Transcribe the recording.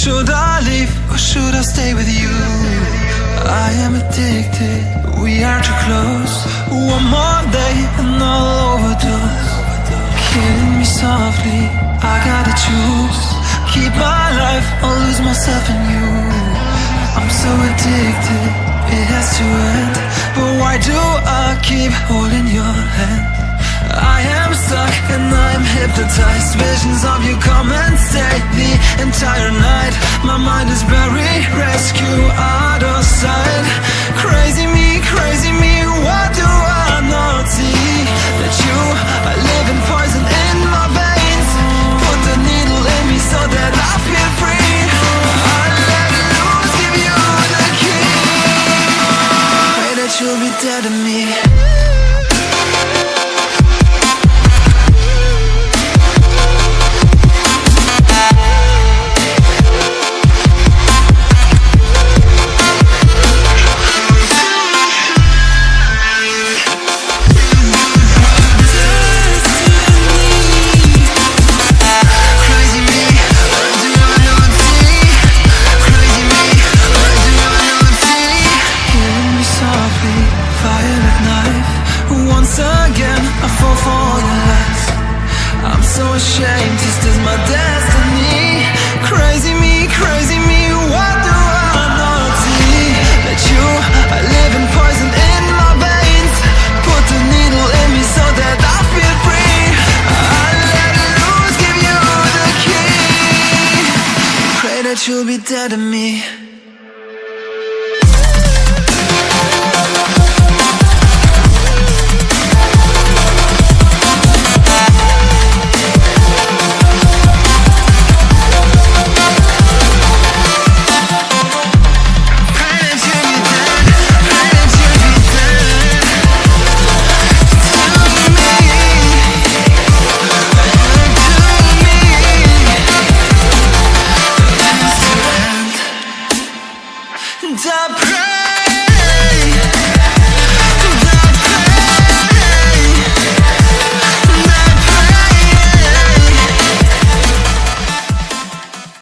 Should I leave or should I stay with you? I am addicted, we are too close. One more day and I'll overdose. Killing me softly, I gotta choose. Keep my life or lose myself in you. I'm so addicted, it has to end. But why do I keep holding your hand? I am stuck and I'm hypnotized. Visions of you come and stay the entire night. My mind is buried, rescue out of sight. Crazy me, what do I not see? That you are living poison in my veins. Put the needle in me so that I feel free. I let it loose, give you the key. Pray that you'll be dead to me. I'm so ashamed, this is my destiny. Crazy me,